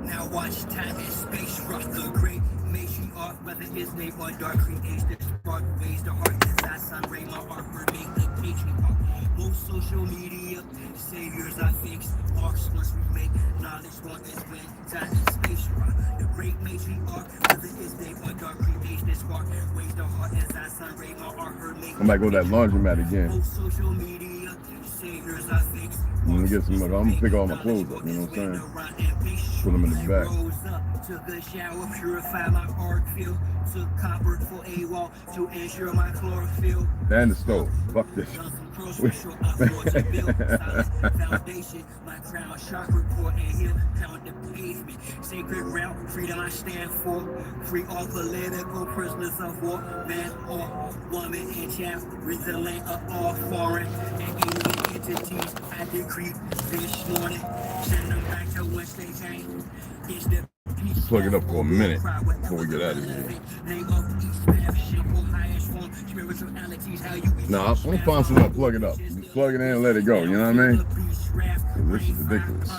Now watch time and space rock the great matriarch, whether his name or dark creates the spark, ways the heart is that sun ray, my art make the patriarch. Most social media saviors are fixed, marks once we make knowledge one is when time and space rock. The great matriarch, whether his name or dark creates the spark, ways the heart is that sun ray, my art make. I might go to that laundromat again. Most social media saviors are fixed. I'm gonna get some. I'm gonna pick all my clothes up. You know what I'm saying? Put them in the back. Took a shower, purify my art field. Took copper for a wall to ensure my chlorophyll. And the stove. Fuck this. Foundation, my crown, chakra core and heel, pound the pavement. Sacred ground, freedom I stand for. Free all political prisoners of war, man or woman and child. Rid the land of all foreign and alien entities. I decree this morning, send them back to whence they came. It's the plug it up for a minute before we get out of here. Nah, I'm gonna find somewhere to plug it up. Just plug it in and let it go, you know what I mean? This is ridiculous.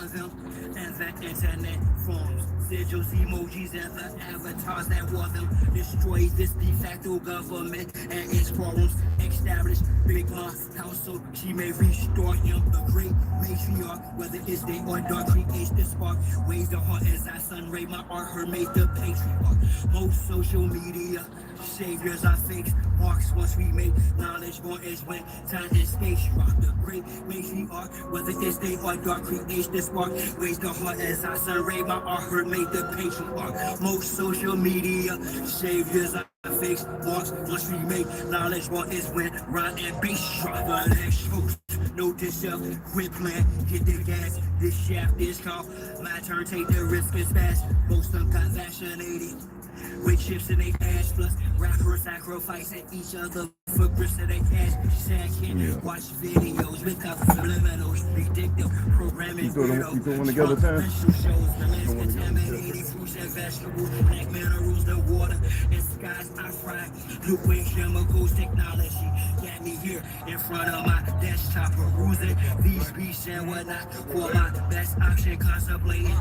Sigils, emojis, and the avatars that was them. Destroys this de facto government and its forums. Establish Big Ma house so she may restore him. The great matriarch, whether it's day or dark, creates the spark. Ways the heart as I sun ray, my art her made the patriarch. Most social media saviors are fakes. Marks once we make knowledge born is when time and space rock. The great matriarch, whether it's day or dark, creates the spark. Ways the heart as I sun ray, my art her made the patriarch. Most social media saviors are fakes. Marks once we make knowledge born is when rhyme and bass drop. The next host, note this up, quit playing, hit the gas. This shaft is called my turn, take the risk, it's fast. Most of them got vaccinated with chips in their ass, plus rappers sacrificing each other for grits in their cash. Second, watch videos with subliminals, predictive programming. You throw one together, Tam? Contaminated fruits and vegetables, black minerals, the water and skies I fry. Liquid chemicals, technology got me here in front of my desktop, perusing these beats and whatnot for my best option, contemplating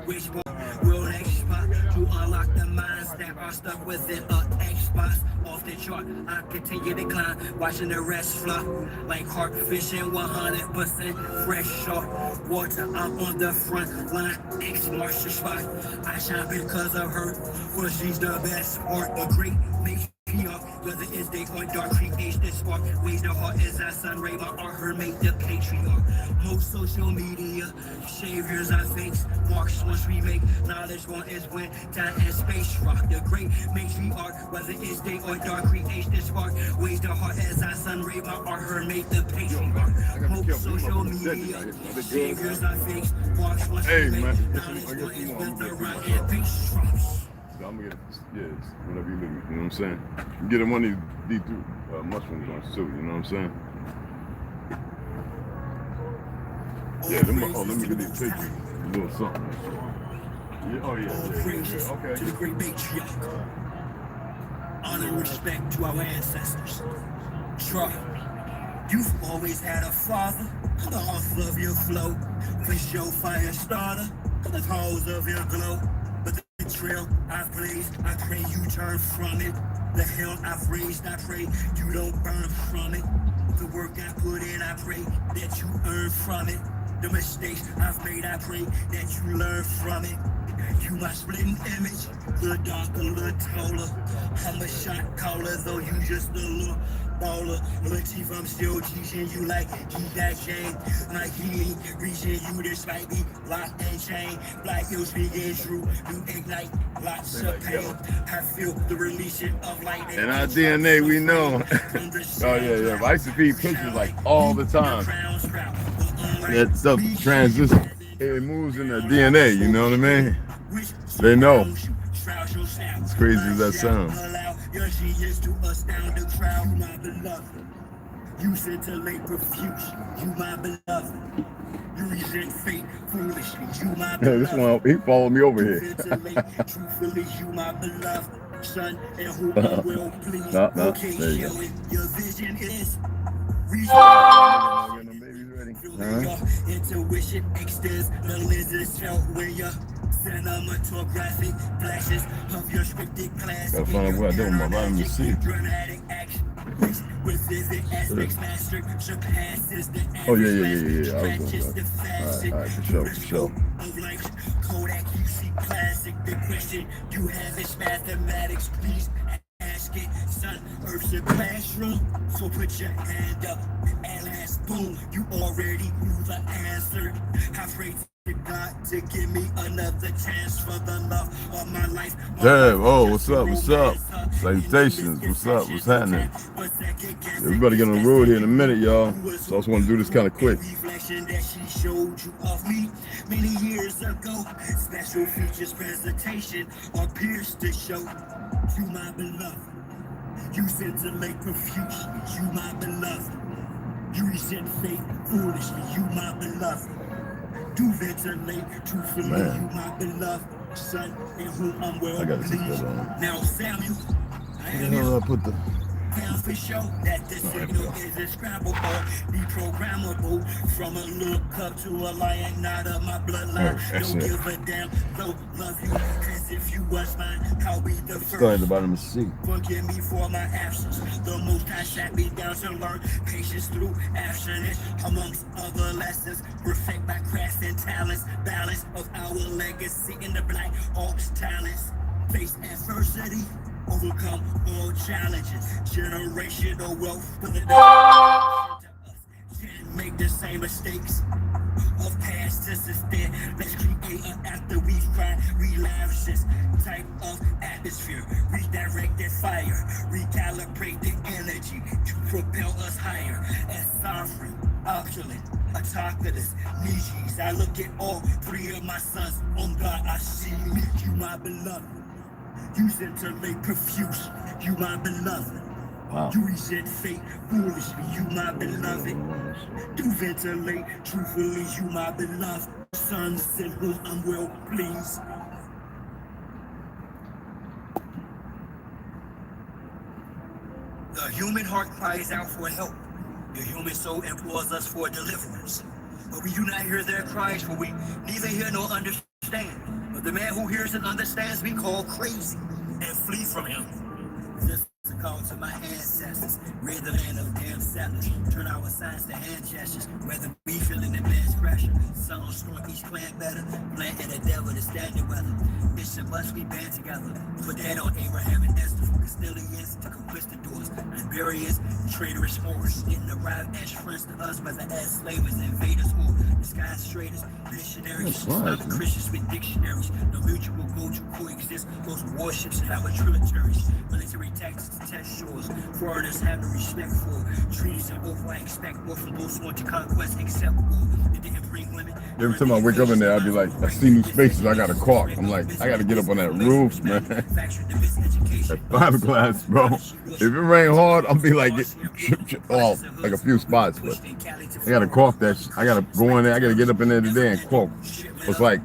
which one will next spot to unlock the minds that are stuck within Xbox. Off the chart, I continue to climb, watching the rest flop like carp fishing, 100% fresh shark water. I'm on the front line, X marks the spot. I shine because of her, for she's the best sport. A great matriarch, whether it's day or dark, creates the spark. Ways the heart as I sun ray, my art her make the patriarch. Most social media saviors are fakes. Marks once we make knowledge one is when time and space rock. The great matriarch, whether it's day or dark, creates the spark. Ways the heart as I sun ray, my art her make the patriarch. Most social media saviors are fakes. Marks once we make knowledge one is when the rhyme and bass drops. I'm gonna get whenever you leave me, you know what I'm saying? You get him one of these mushroom joints too, you know what I'm saying? Yeah, let me get these pictures. A little something. Yeah, oh yeah, okay. To the great matriarch. Honor and respect to our ancestors. Try. You've always had a father, the author of your flow. For show fire starter, the cause of your glow. The trail I've blazed, I pray you turn from it. The hell I've raised, I pray you don't burn from it. The work I put in, I pray that you earn from it. The mistakes I've made, I pray that you learn from it. You my splitting image, the darker, the taller. I'm a shot caller, though you just a little baller. Latif, I'm still teaching you like he that chain. Like he ain't reaching you despite me lock and chain. Black Hills speaking true, you ignite lots of pain. I feel the releasing of light. And our DNA, we know. Oh yeah. I used to feed pictures like all the time. That stuff transition, it moves in the DNA, you know what I mean? They know. As crazy as that sounds. Your genius to astound the crowd, my beloved. You scintillate profuse, you my beloved. You resent fate foolishly, you my beloved. This one, he followed me over here. Truthfully, you my beloved son, and who I will please. Okay, show it. Your vision is your intuition extends the lenses felt when your Cinematographic flashes of your scripted class. Gotta find out what I do with my vitamin C. Dramatic action. With vivid aspects mastered surpasses the Oh yeah. I was going to. All right, for sure. Of life, Kodak UC classic. The question you have is mathematics. Please ask it, son. Earth's a classroom, so put your hand up. At last, boom, you already knew the answer. I pray to God to give me another chance for the love of my life. Damn, oh, what's up? Salutations, what's up? What's happening? Yeah, we better get on the road here in a minute, y'all. So I just want to do this kind of quick. Reflection that she showed you of me many years ago. Special features presentation appears to show you my beloved. You scintillate profusely, you my beloved. You resent fate foolishly, you my beloved. Do ventilate truthfully, you my beloved son, in whom I'm well pleased. Now Samuel, I am you. Now for sure that the signal is inscribable, deprogrammable. From a little cup to a lion, not of my bloodline. Don't give a damn, don't love you. Cause if you was mine, I'll be the first. Starting the bottom of the seat. Forgive me for my absence. The most I sat me down to learn patience through abstinence. Amongst other lessons, perfect by crafts and talents. Balance of our legacy in the Black Hawk's talents. Face adversity. Overcome all challenges, generational wealth for the can't make the same mistakes of past to sustain. Let's create an after we cry, relax this type of atmosphere. Redirect the fire, recalibrate the energy to propel us higher. As sovereign, opulent, autocratus, Nietzsche's. I look at all three of my sons. On God, I see you, my beloved. You scintillate profuse, you my beloved. Wow. You resent fate foolishly, you my beloved. Do ventilate truthfully, you my beloved. Sons in whom I'm well pleased. The human heart cries out for help. The human soul implores us for deliverance. But we do not hear their cries, for we neither hear nor understand. But the man who hears and understands we call crazy and flee from him. This is a call to my ancestors. Rid the land of damn settlers. Turn our signs to hand gestures. Whether we feeling advanced pressure. Sun storm each clan better. Plant and the devil to stand the weather. It's a must we band together. Put that on Abraham and Esther for Castilians to conquistadors. Liberians, traitorous Moors. Didn't arrive as friends to us, whether as slavers, invaders, or disguised traders. Missionaries, Islamic Christians with dictionaries. No mutual goal to coexist. Those warships and our tributaries. Military tactics to test shores. Foreigners have no respect for treaties and oath. I expect more from those who want to conquest except war. They didn't bring women. Every time I wake up in there, I'd be like, I see new spaces, I gotta caulk. I'm like, I gotta get up on that roof, man. That fiberglass, bro. If it rain hard, I'll be like, off like a few spots, but I gotta caulk that. I gotta go in there. I gotta get up in there today and caulk. It's like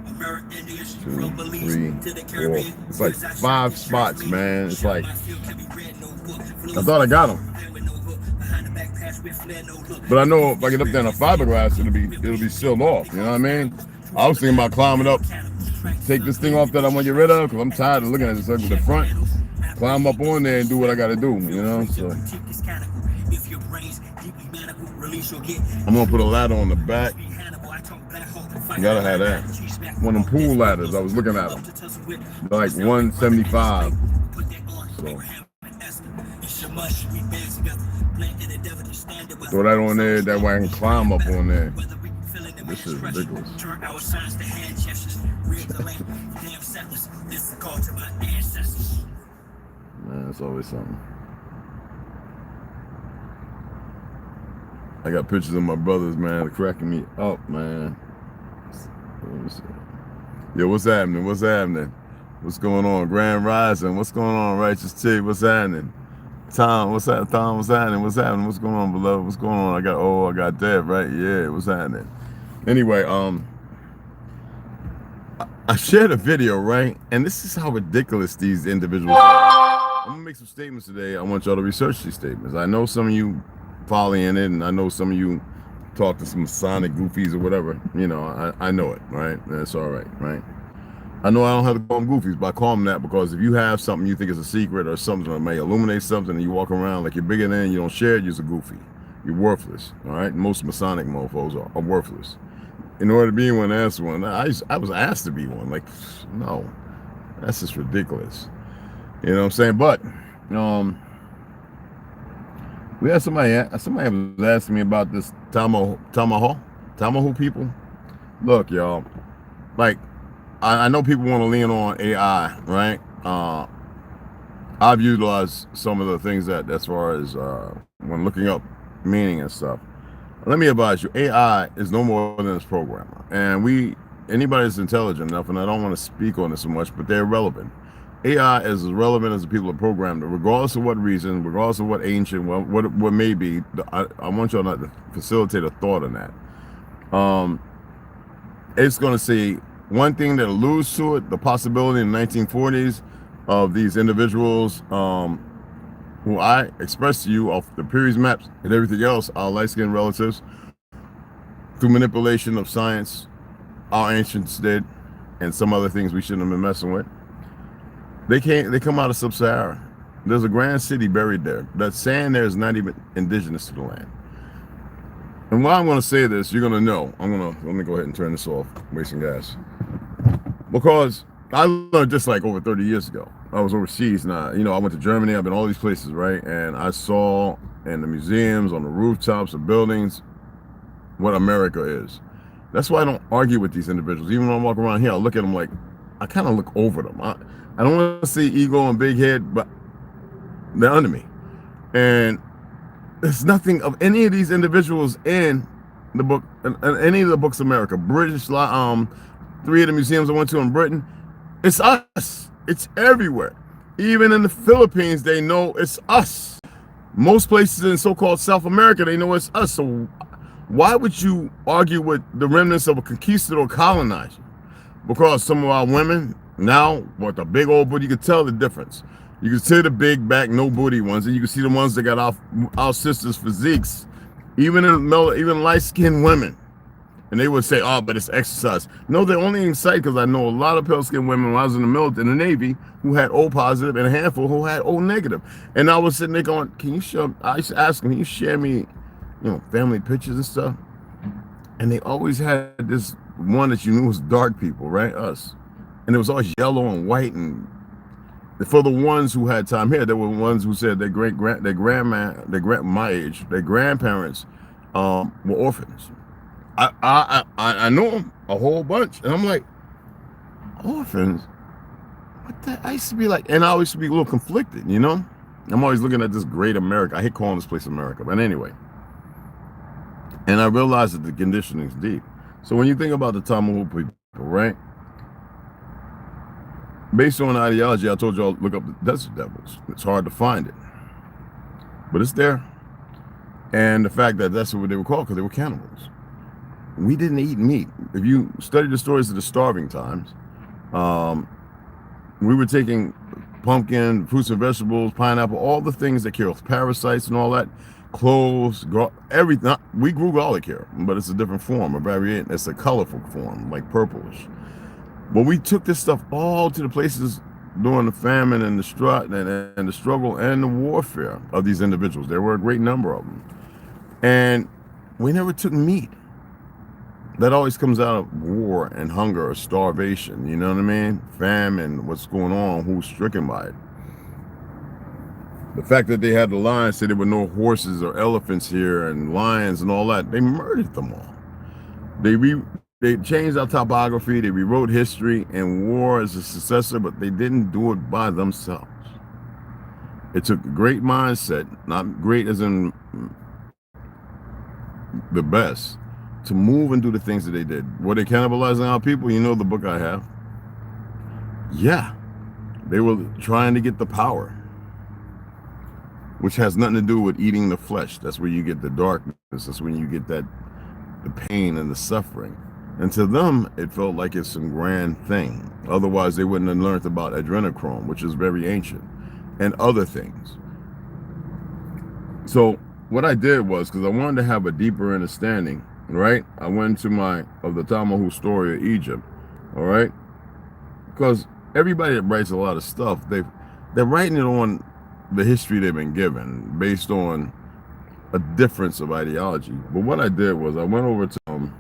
2, 3, 4. It's like 5 spots, man. It's like I thought I got them, but I know if I get up there in a fiberglass, it'll be sealed off. You know what I mean? I was thinking about climbing up, take this thing off that I want to get rid of because I'm tired of looking at this thing with the front. Climb up on there and do what I gotta do, you know? So I'm gonna put a ladder on the back. You gotta have that. One of them pool ladders, I was looking at them. They're like $175. So throw that on there, that way I can climb up on there. This is ridiculous. Man, it's always something. I got pictures of my brothers, man. They're cracking me up, man. Yo, what's happening? What's happening? What's going on? Grand Rising. What's going on? Righteous Chick. What's happening? Tom, what's happening? Tom, what's happening? What's happening? What's going on, beloved? What's going on? I got that, right? Yeah, what's happening? Anyway, I shared a video, right? And this is how ridiculous these individuals are. I'm gonna make some statements today. I want y'all to research these statements. I know some of you following it, and I know some of you talk to some Sonic goofies or whatever. You know, I know it, right? That's all right, right? I know I don't have to call them goofies, but I call them that because if you have something you think is a secret or something that may illuminate something and you walk around like you're bigger than, you don't share it, you're a goofy. You're worthless, all right? Most Masonic mofos are worthless. In order to be one, that's one. I was asked to be one. Like, no, that's just ridiculous. You know what I'm saying? But we had somebody was asking me about this Tamaho people. Look, y'all, like, I know people want to lean on AI, right? I've utilized some of the things that, as far as when looking up meaning and stuff. Let me advise you, AI is no more than its programmer. And anybody that's intelligent enough, and I don't want to speak on this so much, but they're relevant. AI is as relevant as the people that programmed it, regardless of what reason, regardless of what ancient, what may be. I want y'all not to facilitate a thought on that. It's going to say one thing that alludes to it, the possibility in the 1940s of these individuals who I expressed to you off the Peary's maps and everything else, our light-skinned relatives, through manipulation of science, our ancients did, and some other things we shouldn't have been messing with. They come out of Sub-Sahara. There's a grand city buried there. That sand there is not even indigenous to the land. And while I'm going to say this, you're going to know. Let me go ahead and turn this off, wasting gas. Because I learned this like over 30 years ago. I was overseas now. I went to Germany. I've been all these places, right? And I saw in the museums, on the rooftops of buildings, what America is. That's why I don't argue with these individuals. Even when I walk around here, I look at them like, I kind of look over them. I don't want to see ego and big head, but they're under me. And there's nothing of any of these individuals in the book, in any of the books of America. British, 3 of the museums I went to in Britain, it's us. It's everywhere. Even in the Philippines, they know it's us. Most places in so-called South America, they know it's us. So why would you argue with the remnants of a conquistador colonizer? Because some of our women now, with the big old booty, you can tell the difference. You can see the big back, no booty ones, and you can see the ones that got our sisters' physiques, even light-skinned women. And they would say, oh, but it's exercise. No, they're only in sight because I know a lot of pale-skinned women when I was in the military, in the Navy, who had O positive and a handful who had O negative. And I was sitting there going, I used to ask them, can you share me, family pictures and stuff? And they always had this one that you knew was dark people, right? Us. And it was all yellow and white. And for the ones who had time here, there were ones who said their my age, their grandparents were orphans. I know them a whole bunch, and I'm like, orphans? What the? I used to be like, and I always used to be a little conflicted, I'm always looking at this great America. I hate calling this place America, but anyway. And I realized that the conditioning's deep. So when you think about the Tamaho people, right? Based on ideology, I told y'all look up the desert devils. It's hard to find it, but it's there. And the fact that that's what they were called because they were cannibals. We didn't eat meat. If you study the stories of the starving times, we were taking pumpkin, fruits and vegetables, pineapple, all the things that kill parasites and all that, cloves, everything. We grew garlic here, but it's a different form, a variant. It's a colorful form, like purplish. But we took this stuff all to the places during the famine and the struggle and the warfare of these individuals. There were a great number of them. And we never took meat. That always comes out of war and hunger or starvation, you know what I mean? Famine, what's going on, who's stricken by it. The fact that they had the lions, said there were no horses or elephants here and lions and all that, they murdered them all. They changed our topography, they rewrote history, and war is a successor, but they didn't do it by themselves. It took a great mindset, not great as in the best, to move and do the things that they did. Were they cannibalizing our people? You know the book I have. Yeah, they were trying to get the power, which has nothing to do with eating the flesh. That's where you get the darkness. That's when you get the pain and the suffering. And to them, it felt like it's some grand thing. Otherwise, they wouldn't have learned about adrenochrome, which is very ancient, and other things. So what I did was, because I wanted to have a deeper understanding, right? I went to of the Tamaho story of Egypt, all right? because everybody that writes a lot of stuff, they're writing it on the history they've been given based on a difference of ideology. But what I did was I went over to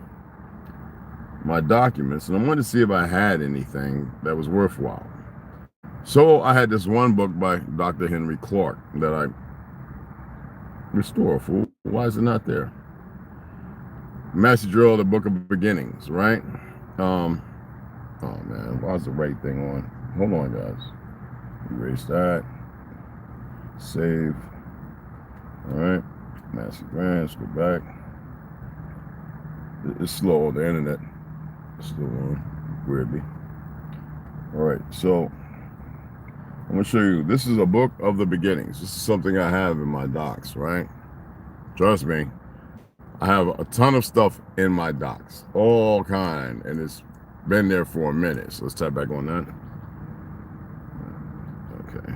my documents and I wanted to see if I had anything that was worthwhile. So I had this one book by Dr. Henry Clark that I restored. Why is it not there? Master Drill, the Book of Beginnings, right? Oh man, why is the right thing on? Hold on, guys. Erase that. Save. All right. Master Grants, go back. It's slow, the internet. It's still on, weirdly. All right, so I'm gonna show you. This is a book of the beginnings. This is something I have in my docs, right? Trust me, I have a ton of stuff in my docs, all kind, and it's been there for a minute. So let's tap back on that. Okay.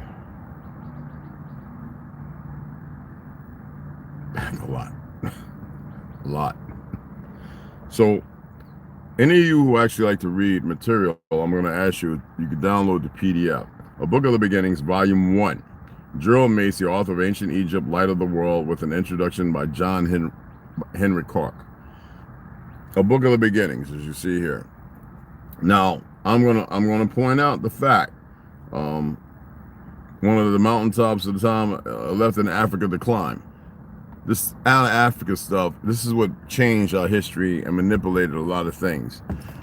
A lot. So any of you who actually like to read material, I'm going to ask you, you can download the PDF. A Book of the Beginnings, Volume 1. Gerald Macy, author of Ancient Egypt, Light of the World, with an introduction by John Henry Clark. A Book of the Beginnings, as you see here. Now, I'm gonna point out the fact, one of the mountaintops of the time left in Africa to climb. This out of Africa stuff, this is what changed our history and manipulated a lot of things.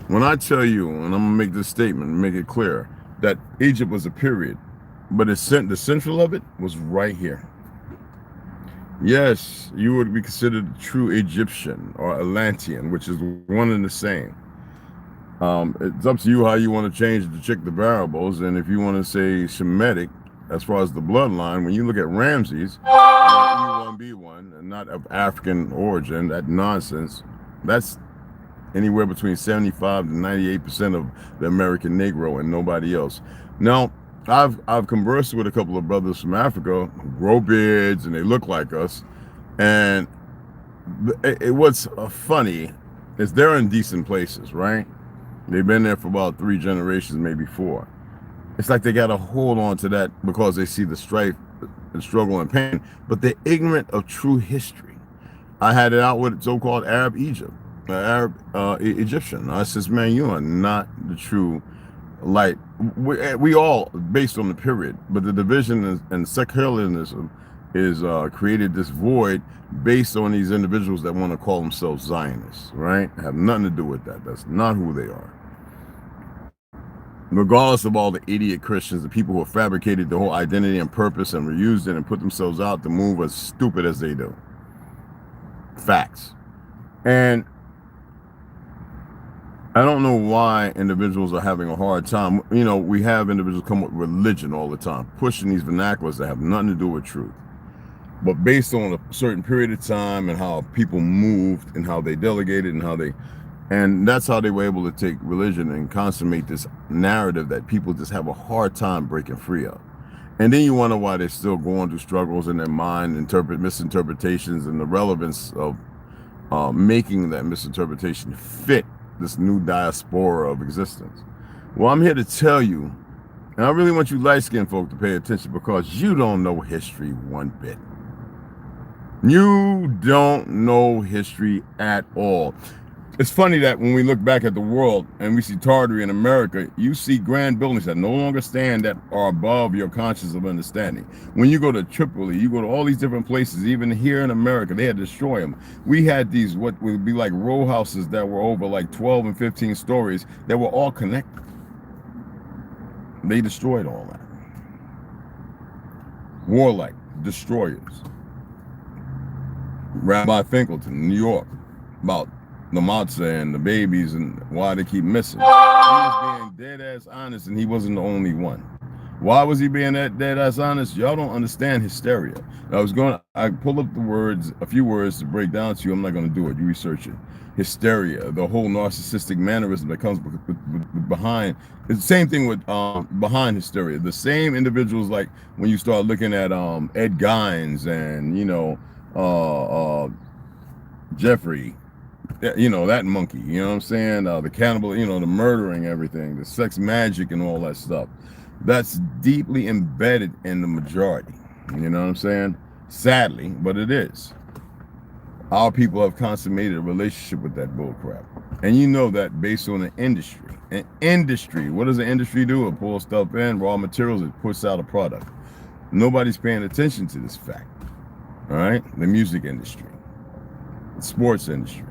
When I tell you, and I'm gonna make this statement, make it clear, that Egypt was a period, but the central of it was right here. Yes, you would be considered a true Egyptian or Atlantean, which is one and the same. It's up to you how you want to change it to check the variables, and if you want to say Shemitic, as far as the bloodline, when you look at Ramses, E1B1, and not of African origin, that nonsense, that's anywhere between 75 to 98% of the American Negro and nobody else. Now, I've conversed with a couple of brothers from Africa who grow beards and they look like us, and what's funny is they're in decent places, right? They've been there for about 3 generations, maybe 4. It's like they got to hold on to that because they see the strife and struggle and pain, but they're ignorant of true history. I had it out with so-called Arab Egypt, Egyptian. I says, man, you are not the true light. We all, based on the period, but the division and secularism is created this void based on these individuals that want to call themselves Zionists, right? Have nothing to do with that. That's not who they are. Regardless of all the idiot Christians, the people who have fabricated the whole identity and purpose and reused it and put themselves out to move as stupid as they do. Facts. And I don't know why individuals are having a hard time. You know, we have individuals come with religion all the time, pushing these vernaculars that have nothing to do with truth. But based on a certain period of time and how people moved and how they delegated and that's how they were able to take religion and consummate this narrative that people just have a hard time breaking free of. And then you wonder why they're still going through struggles in their mind, misinterpretations, and the relevance of making that misinterpretation fit this new diaspora of existence. Well, I'm here to tell you, and I really want you light-skinned folk to pay attention because you don't know history one bit. You don't know history at all. It's funny that when we look back at the world and we see Tartary in America, you see grand buildings that no longer stand, that are above your conscience of understanding. When you go to Tripoli, you go to all these different places, even here in America, they had to destroy them. We had these, what would be like row houses that were over like 12 and 15 stories that were all connected. They destroyed all that. Warlike destroyers. Rabbi Finkelton, New York, about the matzah and the babies and why they keep missing. He was being dead ass honest, and he wasn't the only one. Why was he being that dead ass honest? Y'all don't understand hysteria. I pulled up the words, a few words to break down to you. I'm not going to do it. You research it. Hysteria, the whole narcissistic mannerism that comes behind. It's the same thing with behind hysteria. The same individuals, like when you start looking at Ed Geins and Jeffrey you know, that monkey, you know what I'm saying? The cannibal, you know, the murdering everything, the sex magic and all that stuff. That's deeply embedded in the majority. You know what I'm saying? Sadly, but it is. Our people have consummated a relationship with that bullcrap. And you know that based on the industry. An industry, what does the industry do? It pulls stuff in, raw materials, it puts out a product. Nobody's paying attention to this fact. All right? The music industry, the sports industry.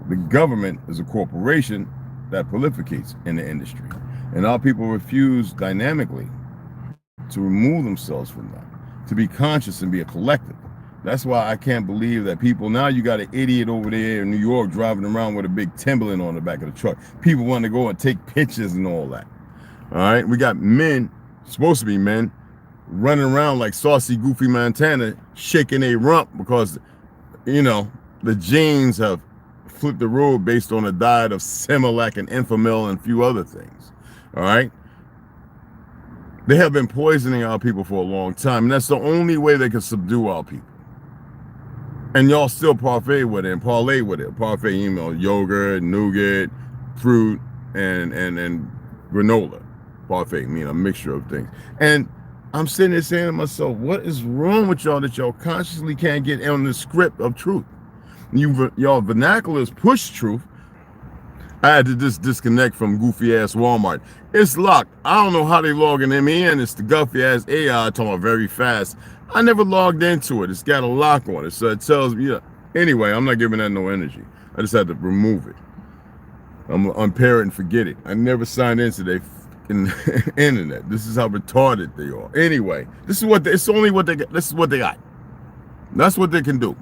The government is a corporation that prolificates in the industry. And our people refuse dynamically to remove themselves from that, to be conscious and be a collective. That's why I can't believe that people, now you got an idiot over there in New York driving around with a big Timberland on the back of the truck. People want to go and take pictures and all that. All right? We got men, supposed to be men, running around like saucy, goofy Montana, shaking a rump because, you know, the genes have flipped the road based on a diet of Similac and Enfamil and a few other things. All right? They have been poisoning our people for a long time, and that's the only way they can subdue our people. And y'all still parfait with it and parlay with it. Parfait, you know, yogurt, nougat, fruit, and granola. Parfait, mean a mixture of things. And I'm sitting there saying to myself, what is wrong with y'all that y'all consciously can't get on the script of truth? Y'all vernaculars push truth. I had to just disconnect from goofy ass Walmart. It's locked. I don't know how they logging me in. It's the goofy ass AI talking very fast. I never logged into it. It's got a lock on it, so it tells me. Yeah. Anyway, I'm not giving that no energy. I just had to remove it. I'm gonna unpair it and forget it. I never signed into their internet. This is how retarded they are. Anyway, this is what it's only what they got. This is what they got. That's what they can do.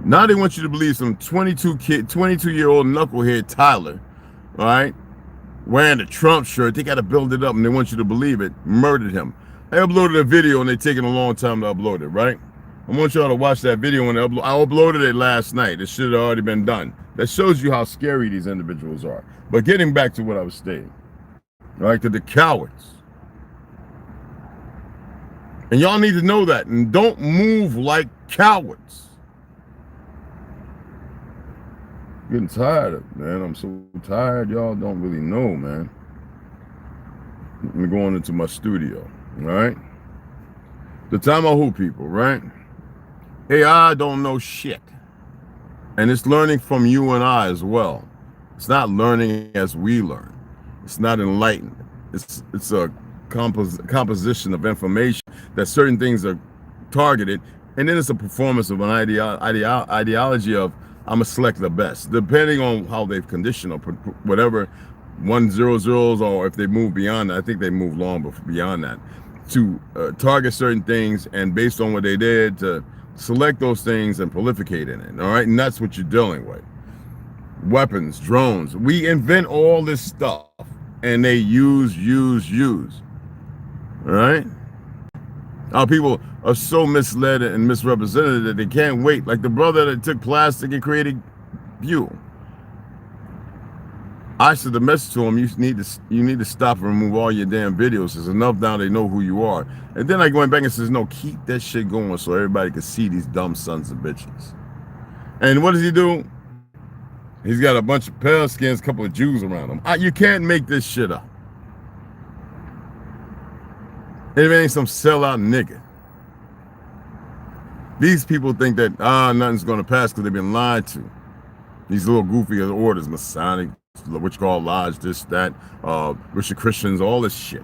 Now they want you to believe some 22-year-old knucklehead Tyler, all right, wearing a Trump shirt. They got to build it up, and they want you to believe it. Murdered him. I uploaded a video, and they're taking a long time to upload it, right? I want y'all to watch that video when I uploaded it last night. It should have already been done. That shows you how scary these individuals are. But getting back to what I was saying, right, to the cowards. And y'all need to know that, and don't move like cowards. Getting tired of it, man. I'm so tired. Y'all don't really know, man. I'm going into my studio, right? The time I who people, right? AI don't know shit. And it's learning from you and I as well. It's not learning as we learn. It's not enlightened. It's a composition of information that certain things are targeted, and then it's a performance of an ideology of I'm gonna select the best, depending on how they've conditioned or whatever 100s, or if they move beyond that. I think they move long beyond that to target certain things, and based on what they did to select those things and proliferate in it. All right, and that's what you're dealing with. Weapons, drones. We invent all this stuff, and they use. All right. Our people are so misled and misrepresented that they can't wait. Like the brother that took plastic and created fuel. I said the message to him: you need to stop and remove all your damn videos. There's enough now they know who you are. And then I went back and says, no, keep that shit going so everybody can see these dumb sons of bitches. And what does he do? He's got a bunch of pale skins, a couple of Jews around him. You can't make this shit up. It ain't some sellout nigga. These people think that nothing's gonna pass because they've been lied to. These little goofy orders, Masonic, what you call lodge, this, that, Richard Christians, all this shit.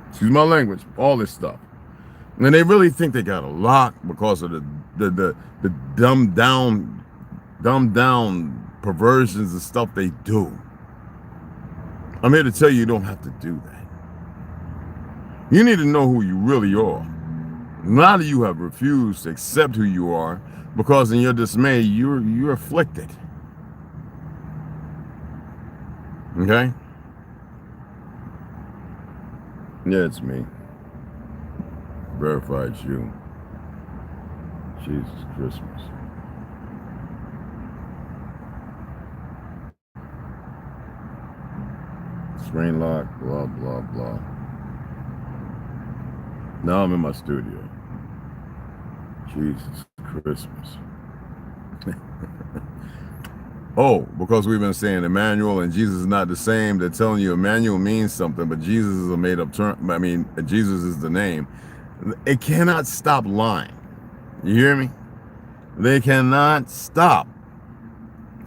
Excuse my language, all this stuff. And they really think they got a lot because of the dumbed down perversions and stuff they do. I'm here to tell you don't have to do that. You need to know who you really are. A lot of you have refused to accept who you are because in your dismay, you're afflicted. Okay? Yeah, it's me. Verified you. Jesus Christmas. Screen lock, blah, blah, blah. Now I'm in my studio. Jesus Christmas. Oh, because we've been saying Emmanuel and Jesus is not the same. They're telling you Emmanuel means something, but Jesus is a made-up term. I mean, Jesus is the name. It cannot stop lying. You hear me? They cannot stop.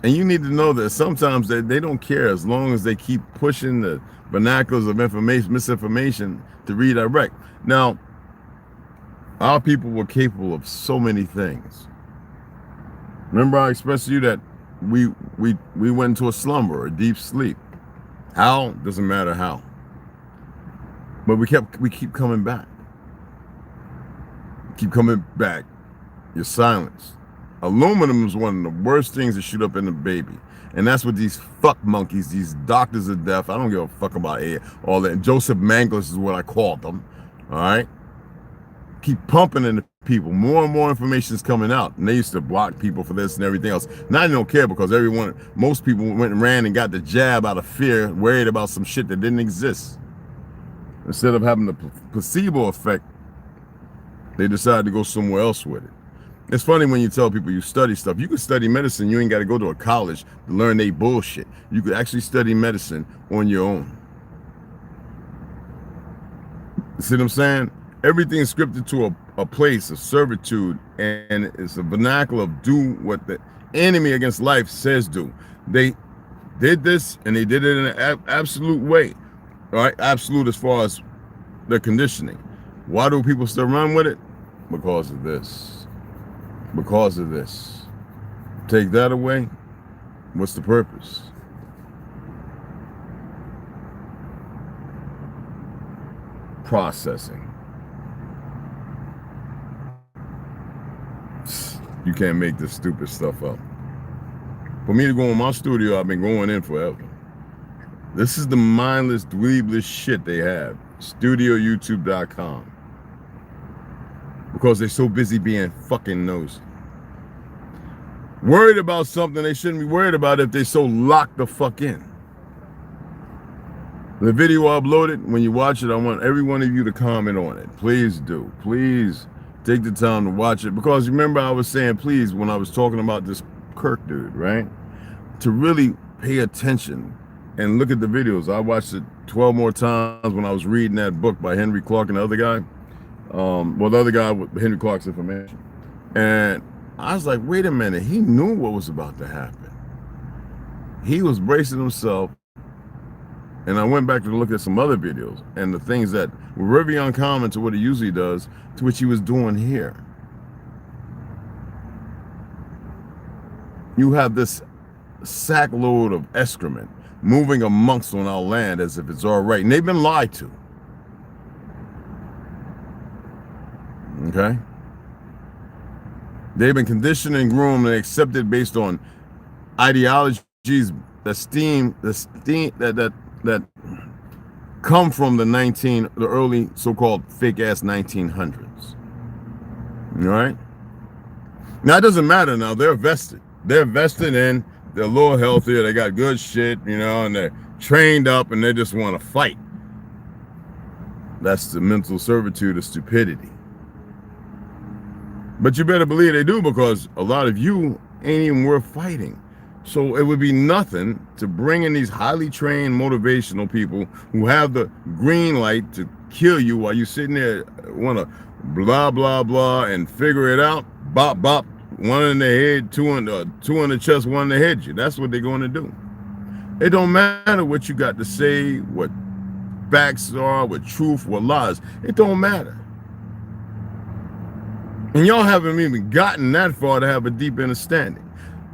And you need to know that sometimes they don't care as long as they keep pushing the vernaculars of information, misinformation to redirect. Now, our people were capable of so many things. Remember I expressed to you that we went into a slumber, a deep sleep. How? Doesn't matter how. But we keep coming back. Keep coming back. You're silenced. Aluminum is one of the worst things to shoot up in a baby. And that's what these fuck monkeys, these doctors of death, I don't give a fuck about all that. Joseph Manglis is what I called them. All right? Keep pumping into people. More and more information is coming out. And they used to block people for this and everything else. Now they don't care because most people went and ran and got the jab out of fear, worried about some shit that didn't exist. Instead of having the placebo effect, they decided to go somewhere else with it. It's funny when you tell people you study stuff. You can study medicine. You ain't got to go to a college to learn they bullshit. You could actually study medicine on your own. You see what I'm saying? Everything's scripted to a place of servitude, and it's a vernacular of do what the enemy against life says do. They did this, and they did it in an absolute way. All right? Absolute as far as their conditioning. Why do people still run with it? Because of this. Because of this. Take that away, what's the purpose? Processing. You can't make this stupid stuff up. For me to go in my studio, I've been going in forever. This is the mindless, dweebless shit they have. StudioYouTube.com. Because they're so busy being fucking nosy. Worried about something they shouldn't be worried about if they so locked the fuck in. The video I uploaded, when you watch it, I want every one of you to comment on it. Please do. Please take the time to watch it. Because remember I was saying, please, when I was talking about this Kirk dude, right? To really pay attention and look at the videos. I watched it 12 more times when I was reading that book by Henry Clark and the other guy. Well, the other guy with Henry Clark's information. And I was like, wait a minute. He knew what was about to happen. He was bracing himself. And I went back to look at some other videos and the things that were very uncommon to what he usually does, to which he was doing here. You have this sack load of excrement moving amongst on our land as if it's all right. And they've been lied to. Okay? They've been conditioned and groomed and accepted based on ideologies that come from the early so-called fake-ass 1900s. All right? Now, it doesn't matter now. They're vested. They're vested in, they're a little healthier, they got good shit, and they're trained up and they just want to fight. That's the mental servitude of stupidity. But you better believe they do, because a lot of you ain't even worth fighting. So it would be nothing to bring in these highly trained motivational people who have the green light to kill you while you're sitting there, want to blah, blah, blah, and figure it out. Bop, bop, one in the head, two in the chest, one to hit you. That's what they're going to do. It don't matter what you got to say, what facts are, what truth, what lies. It don't matter. And y'all haven't even gotten that far to have a deep understanding.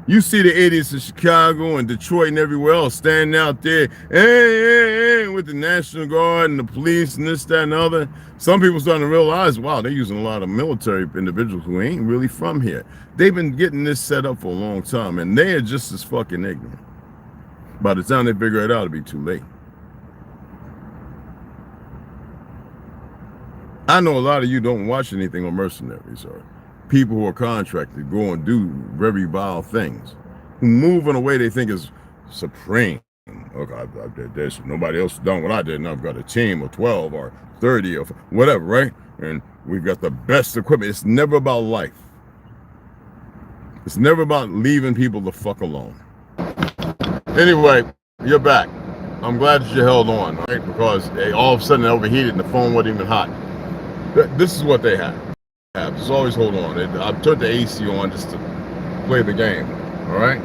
You see the idiots in Chicago and Detroit and everywhere else standing out there, hey, with the National Guard and the police and this, that, and the other. Some people starting to realize, wow, they're using a lot of military individuals who ain't really from here. They've been getting this set up for a long time, and they are just as fucking ignorant. By the time they figure it out, it'll be too late. I know a lot of you don't watch anything on mercenaries or people who are contracted, go and do very vile things, who move in a way they think is supreme. Look, I did this. Nobody else has done what I did, and I've got a team of 12 or 30 or whatever, right? And we've got the best equipment. It's never about life. It's never about leaving people the fuck alone. Anyway, you're back. I'm glad that you held on, right? Because all of a sudden it overheated and the phone wasn't even hot. This is what they have. Just always hold on. I turned the AC on just to play the game. All right.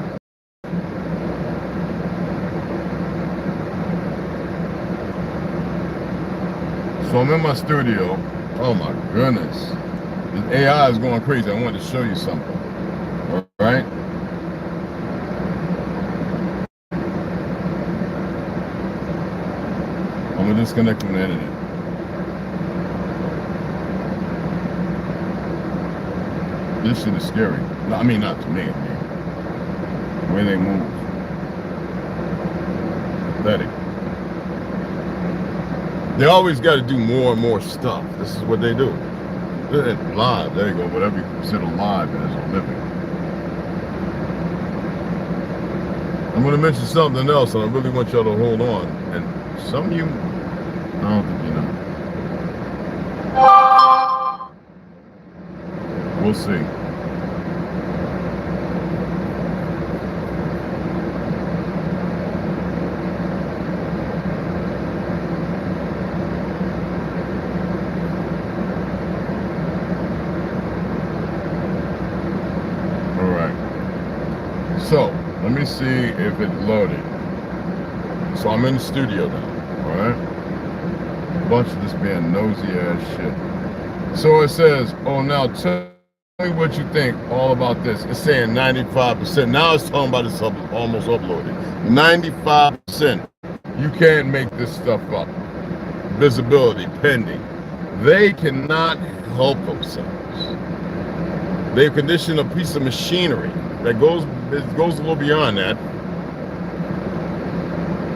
So I'm in my studio. Oh my goodness. The AI is going crazy. I wanted to show you something. All right. I'm gonna disconnect from the internet. This shit is scary. No, I mean, not to me. I mean, the way they move. Pathetic. They always got to do more and more stuff. This is what they do. Live, there you go. Whatever you consider live as a living. I'm going to mention something else, and I really want y'all to hold on. And some of you, I don't think you know. We'll see. So, let me see if it loaded. So I'm in the studio now, alright? A bunch of this being nosy ass shit. So it says, oh, now tell me what you think all about this. It's saying 95%. Now it's talking about it's almost uploaded. 95%. You can't make this stuff up. Visibility pending. They cannot help themselves. They've conditioned a piece of machinery that goes a little beyond that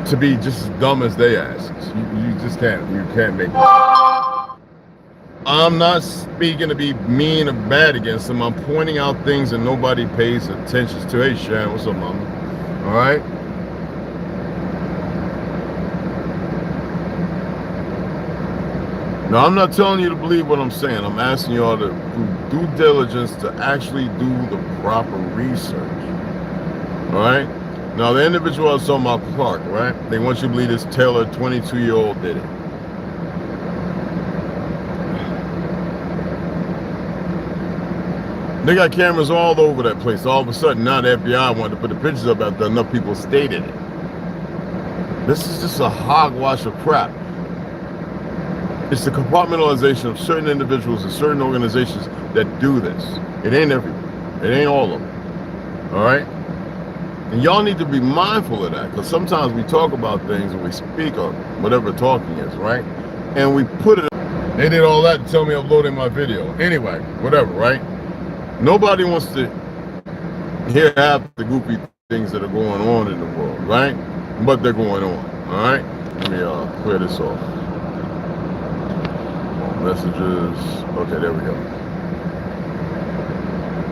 to be just as dumb as they ask. You just can't make it. I'm not speaking to be mean or bad against them. I'm pointing out things that nobody pays attention to. Hey Sharon, what's up, mama? All right. Now, I'm not telling you to believe what I'm saying. I'm asking y'all to do due diligence to actually do the proper research. All right? Now, the individual I was talking about, Clark, right? They want you to believe this Taylor 22-year-old did it. They got cameras all over that place. All of a sudden, now the FBI wanted to put the pictures up after enough people stated it. This is just a hogwash of crap. It's the compartmentalization of certain individuals and certain organizations that do this. It ain't everyone. It ain't all of them. All right? And y'all need to be mindful of that, because sometimes we talk about things and we speak of whatever talking is, right? And we put it. They did all that to tell me uploading my video. Anyway, whatever, right? Nobody wants to hear half the goofy things that are going on in the world, right? But they're going on. All right? Let me clear this off. Messages. Okay, there we go.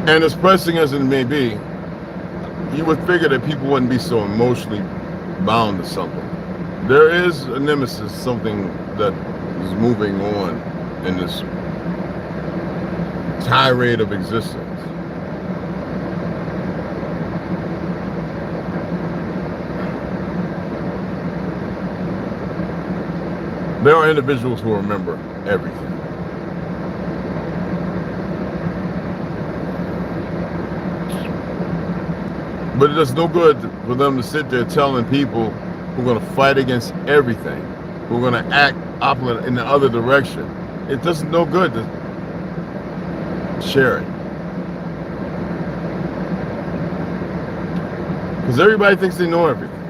And as pressing as it may be, you would figure that people wouldn't be so emotionally bound to something. There is a nemesis, something that is moving on in this tirade of existence. There are individuals who remember everything. But it does no good for them to sit there telling people who are going to fight against everything, who are going to act opposite in the other direction. It does no good to share it. Because everybody thinks they know everything.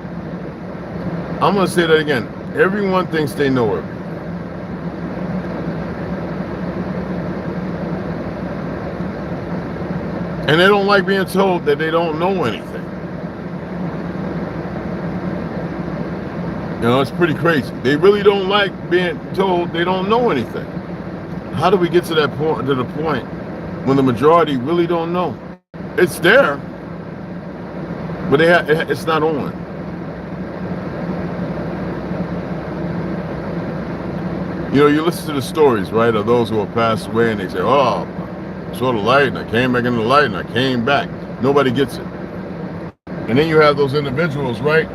I'm going to say that again. Everyone thinks they know everything. And they don't like being told that they don't know anything. You know, it's pretty crazy. They really don't like being told they don't know anything. How do we get to that point, to the point when the majority really don't know? It's there, but it's not on. You know, you listen to the stories, right, of those who have passed away, and they say, oh, I saw the light, and I came back in the light, and I came back. Nobody gets it. And then you have those individuals, right,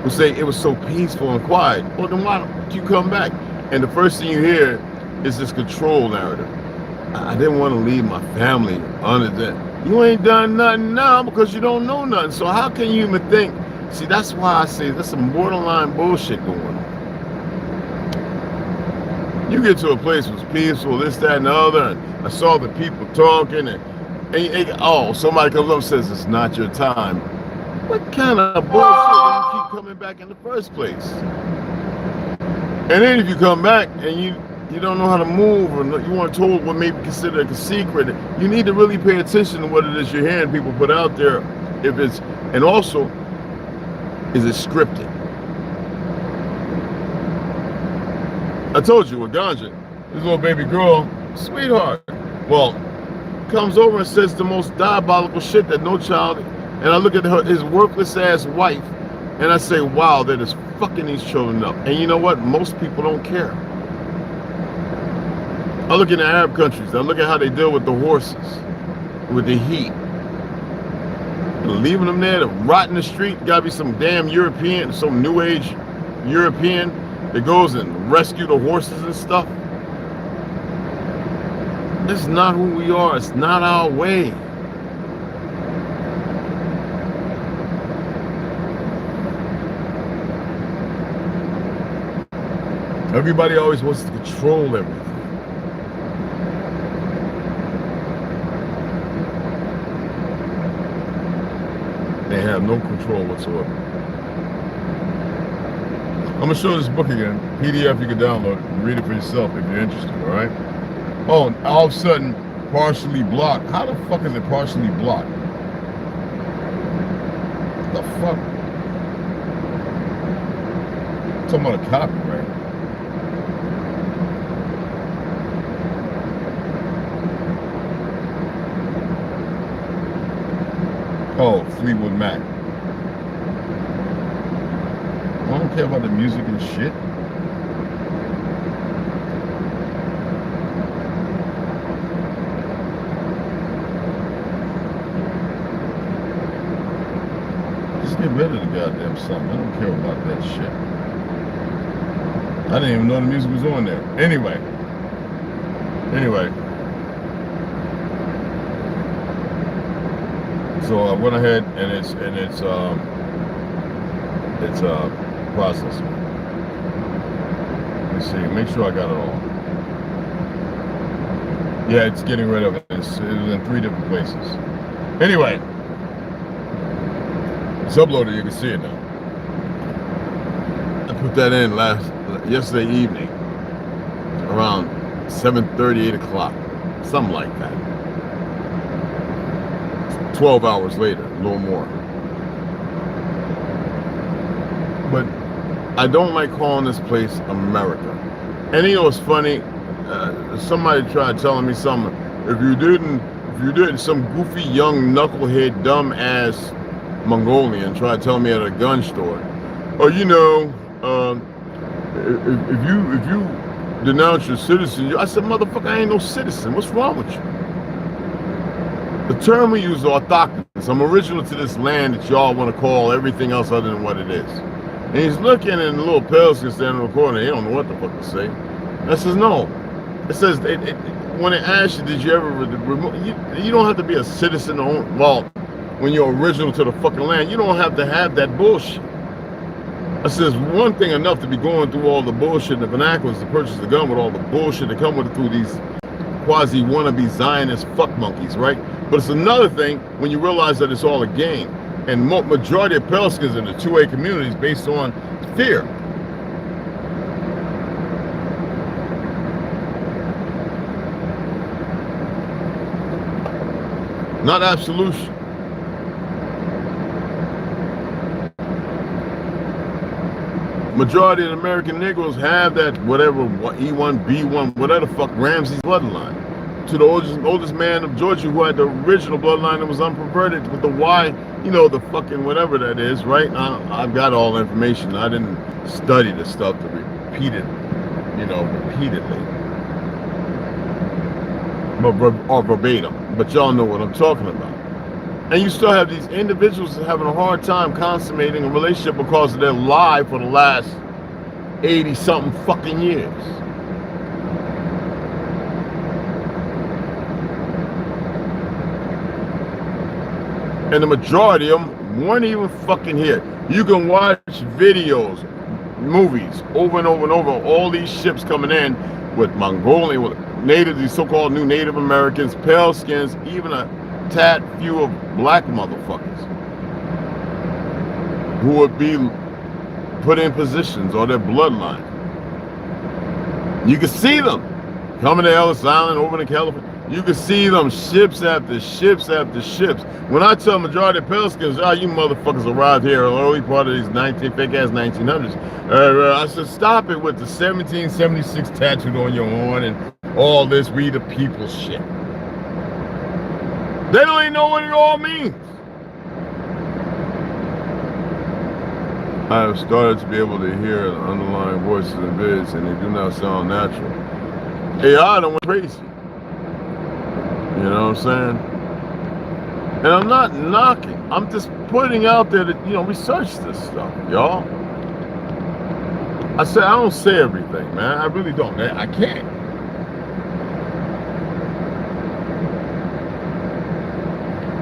who say it was so peaceful and quiet. Well, then why don't you come back? And the first thing you hear is this control narrative. I didn't want to leave my family under that. You ain't done nothing now because you don't know nothing. So how can you even think? See, that's why I say there's some borderline bullshit going on. You get to a place that was peaceful, this, that, and the other, and I saw the people talking, and oh, somebody comes up and says, it's not your time. What kind of bullshit do you keep coming back in the first place? And then if you come back and you don't know how to move, or you weren't told what may be considered a secret, you need to really pay attention to what it is you're hearing people put out there. If it's, and also, is it scripted? I told you with Ganja, this little baby girl, sweetheart, well, comes over and says the most diabolical shit that no child, and I look at his worthless ass wife, and I say, wow, that is fucking these children up. And you know what? Most people don't care. I look in the Arab countries, I look at how they deal with the horses, with the heat. Leaving them there to rot in the street, gotta be some damn European, some new age European that goes and rescue the horses and stuff. This is not who we are. It's not our way. Everybody always wants to control everything. They have no control whatsoever. I'm gonna show this book again. PDF you can download and read it for yourself if you're interested, all right? Oh, all of a sudden, partially blocked. How the fuck is it partially blocked? What the fuck? I'm talking about a copyright. Oh, Fleetwood Mac. I don't care about the music and shit. Just get rid of the goddamn something. I don't care about that shit. I didn't even know the music was on there. Anyway. So I went ahead and it's processing. Let me see. Make sure I got it all. Yeah, it's getting rid of it. It was in 3 different places. Anyway, it's uploaded. You can see it now. I put that in yesterday evening, around 7:30, 8 o'clock, something like that. 12 hours later, a little more. But I don't like calling this place America. And you know what's funny? Somebody tried telling me something. If you didn't, some goofy young knucklehead, dumb ass Mongolian tried telling me at a gun store, oh, you know, if you denounce your citizen, I said, motherfucker, I ain't no citizen. What's wrong with you? The term we use is orthogonous. I'm original to this land that y'all want to call everything else other than what it is. And he's looking, and the little pale skin standing in the corner. He don't know what the fuck to say. I says, no. It says, when it asks you, did you ever remove, you don't have to be a citizen, well, when you're original to the fucking land, you don't have to have that bullshit. I says, one thing enough to be going through all the bullshit in the vernaculars to purchase the gun with all the bullshit that come with it through these quasi wannabe Zionist fuck monkeys, right? But it's another thing when you realize that it's all a game. And majority of Peliskins in the 2A communities based on fear. Not absolution. Majority of the American Negroes have that whatever E1, B1, whatever the fuck Ramsey's bloodline. To the oldest man of Georgia who had the original bloodline that was unperverted with the Y, you know, the fucking whatever that is, right? I've got all the information. I didn't study the stuff to repeat it, you know, repeatedly. Or verbatim. But y'all know what I'm talking about. And you still have these individuals having a hard time consummating a relationship because they're live for the last 80-something fucking years. And the majority of them weren't even fucking here. You can watch videos, movies, over and over and over, all these ships coming in with Mongolian, with native, these so-called new Native Americans, pale skins, even a tad few of black motherfuckers who would be put in positions or their bloodline. You can see them coming to Ellis Island, over to California. You can see them ships after ships after ships. When I tell majority of pale skins, oh, you motherfuckers arrived here in the early part of these fake-ass 1900s. I said, stop it with the 1776 tattooed on your horn and all this we the people shit. They don't even know what it all means. I have started to be able to hear the underlying voices in vids, and they do not sound natural. AI done went crazy. You know what I'm saying? And I'm not knocking. I'm just putting out there that, you know, research this stuff, y'all. I said, I don't say everything, man. I really don't. I can't.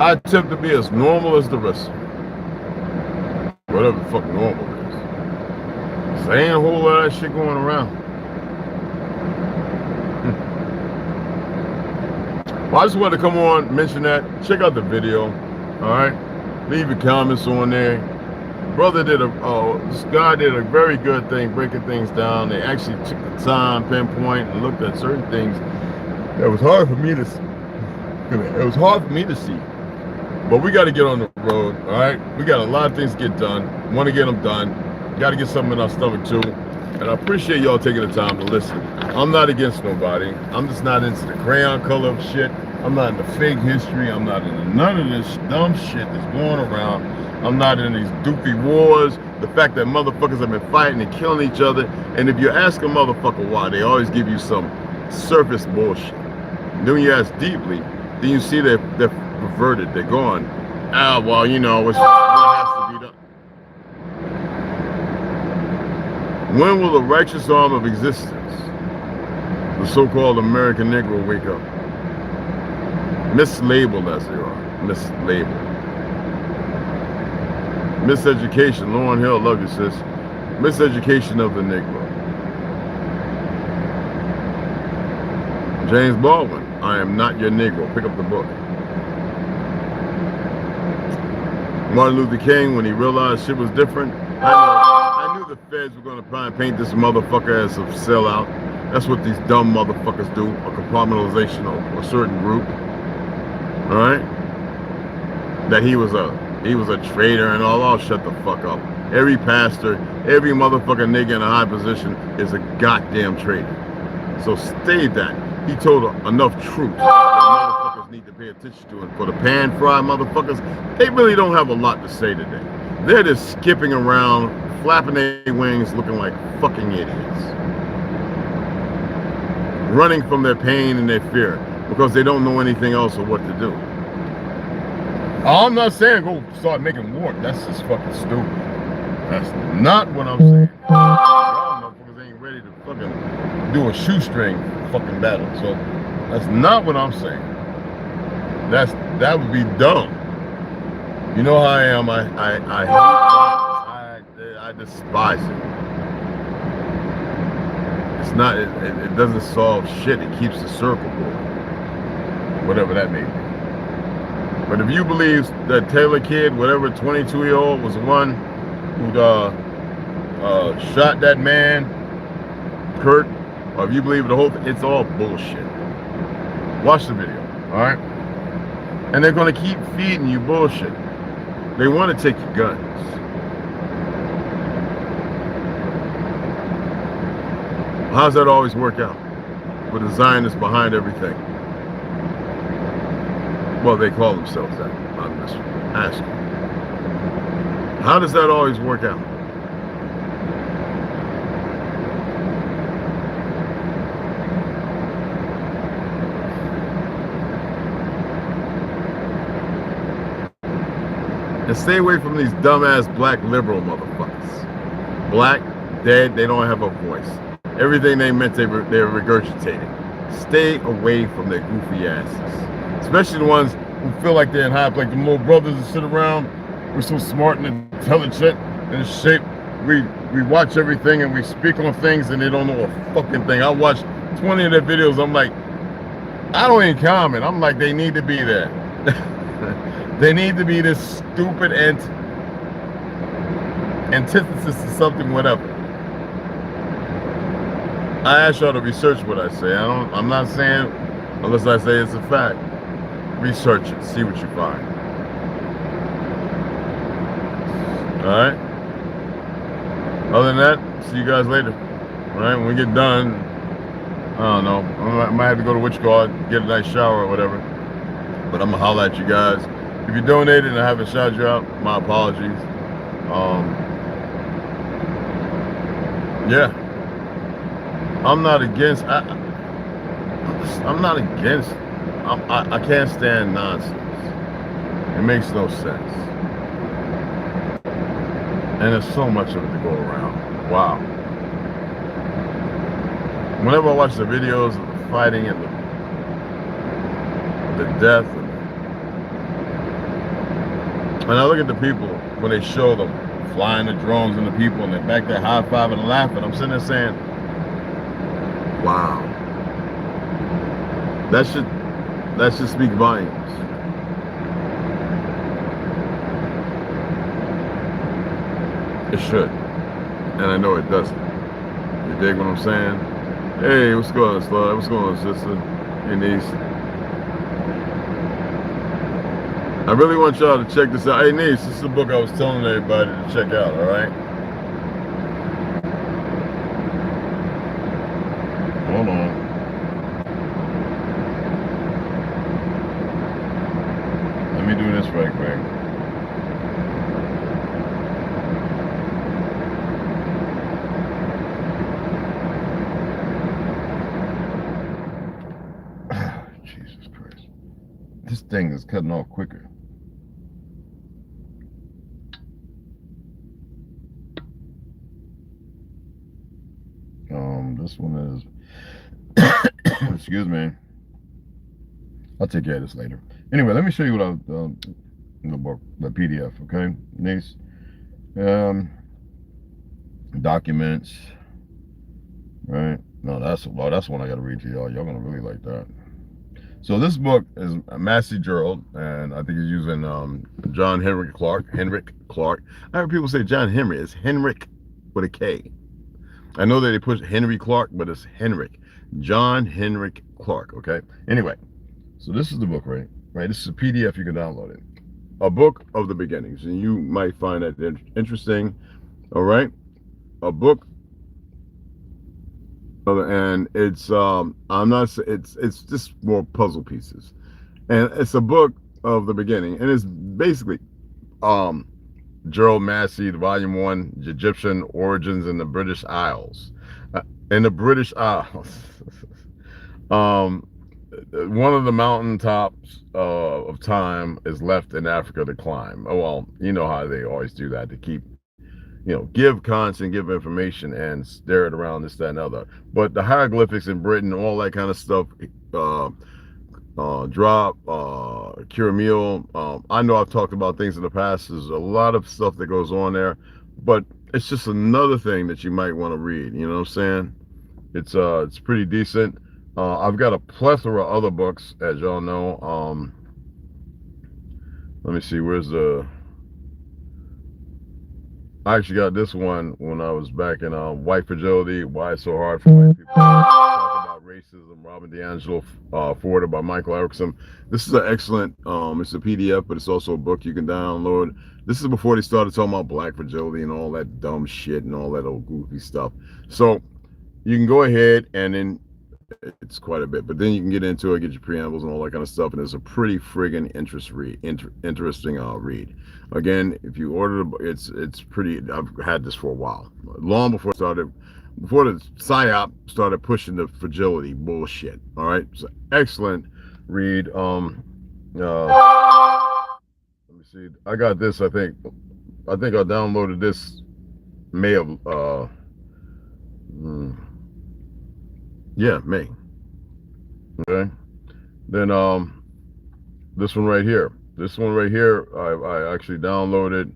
I attempt to be as normal as the rest of you. Whatever the fuck normal is. So ain't a whole lot of shit going around. Well, I just wanted to come on, mention that. Check out the video. Alright? Leave your comments on there. Brother did this guy did a very good thing breaking things down. They actually took the time, pinpoint, and looked at certain things that was hard for me to see. It was hard for me to see. But we got to get on the road, all right? We got a lot of things to get done. Want to get them done. Got to get something in our stomach, too. And I appreciate y'all taking the time to listen. I'm not against nobody. I'm just not into the crayon color of shit. I'm not into fake history. I'm not into none of this dumb shit that's going around. I'm not in these doofy wars. The fact that motherfuckers have been fighting and killing each other. And if you ask a motherfucker why, they always give you some surface bullshit. Then when you ask deeply, then you see they're perverted. They're going, well, you know, what has to be done. When will the righteous arm of existence, the so-called American Negro, wake up? Mislabeled as they are. Mislabeled. Miseducation. Lauren Hill, love you, sis. Miseducation of the Negro. James Baldwin, I am not your Negro. Pick up the book. Martin Luther King, when he realized shit was different, I knew the feds were going to try and paint this motherfucker as a sellout. That's what these dumb motherfuckers do, a compartmentalization of a certain group. All right? That he was a traitor and all. Oh, shut the fuck up. Every pastor, every motherfucking nigga in a high position is a goddamn traitor. So stay that. He told enough truth that motherfuckers need to pay attention to. And for the pan-fried motherfuckers, they really don't have a lot to say today. They're just skipping around, flapping their wings, looking like fucking idiots. Running from their pain and their fear because they don't know anything else or what to do. I'm not saying go start making war. That's just fucking stupid. That's not what I'm saying. Y'all motherfuckers ain't ready to fucking do a shoestring fucking battle. So that's not what I'm saying. That would be dumb. You know how I am. I hate violence. I despise it. It's not. It doesn't solve shit. It keeps the circle going. Whatever that may be. But if you believe that Taylor kid, whatever 22-year-old, was the one who shot that man, Kurt, or if you believe the whole thing, it's all bullshit. Watch the video, all right? And they're going to keep feeding you bullshit. They want to take your guns. How's that always work out? With the Zionists behind everything. Well, they call themselves that. I'm just asking. How does that always work out? And stay away from these dumbass black liberal motherfuckers. Black, dead, they don't have a voice. Everything they meant, they're regurgitating. Stay away from their goofy asses. Especially the ones who feel like they're in high, like the little brothers that sit around. We're so smart and intelligent and shape. We watch everything and we speak on things and they don't know a fucking thing. I watched 20 of their videos. I'm like, I don't even comment. I'm like, they need to be there. They need to be this stupid antithesis to something, whatever. I ask y'all to research what I say. I'm not saying unless I say it's a fact. Research it, see what you find. Alright? Other than that, see you guys later. Alright, when we get done, I don't know. I might have to go to Witch Guard, get a nice shower or whatever. But I'm gonna holler at you guys. If you donated and I haven't shouted you out, my apologies. Yeah. I'm not against. I'm not against. I can't stand nonsense. It makes no sense. And there's so much of it to go around. Wow. Whenever I watch the videos of the fighting and the death, and I look at the people when they show them flying the drones and the people and they're back there high-fiving and laughing, I'm sitting there saying, wow. That should speak volumes. It should. And I know it doesn't. You dig what I'm saying? Hey, what's going on, Slug? What's going on, sister? Your niece? I really want y'all to check this out. Hey, niece, this is the book I was telling everybody to check out, all right? Hold on. Let me do this right quick. Jesus Christ. This thing is cutting off quicker. This one is excuse me. I'll take care of this later. Anyway, let me show you what I the book, the PDF, okay? Nice. Documents. Right? No, that's one I gotta read to y'all. Y'all gonna really like that. So this book is Massey Gerald, and I think he's using John Henrik Clark. I heard people say John Henry. It's Henrik with a K. I know that they put Henry Clark, but it's Henrik. John Henrik Clark, okay? Anyway, so this is the book, right? This is a PDF, you can download it. A book of the beginnings, and you might find that interesting, all right? A book, and it's, it's just more puzzle pieces. And it's a book of the beginning, and it's basically, Gerald Massey, the Volume 1, Egyptian Origins in the British Isles. One of the mountaintops of time is left in Africa to climb. Oh, well, you know how they always do that to keep, give content, give information, and stare it around this, that, and other. But the hieroglyphics in Britain, all that kind of stuff, Curamil. I know I've talked about things in the past. There's a lot of stuff that goes on there, but it's just another thing that you might want to read. You know what I'm saying? It's pretty decent. I've got a plethora of other books, as y'all know. Let me see, where's I actually got this one when I was back in White Fragility, Why It's So Hard for White People. Talking about racism, Robin DiAngelo, forwarded by Michael Erickson. This is an excellent, it's a PDF, but it's also a book you can download. This is before they started talking about black fragility and all that dumb shit and all that old goofy stuff. So you can go ahead, and then it's quite a bit, but then you can get into it, get your preambles and all that kind of stuff, and it's a pretty friggin' interesting read. Again, if you order it's pretty. I've had this for a while, long before the PSYOP started pushing the fragility bullshit. All right, it's an excellent read. Let me See, I got this. I think I downloaded this May of yeah, May. Okay. Then this one right here. This one right here, I actually downloaded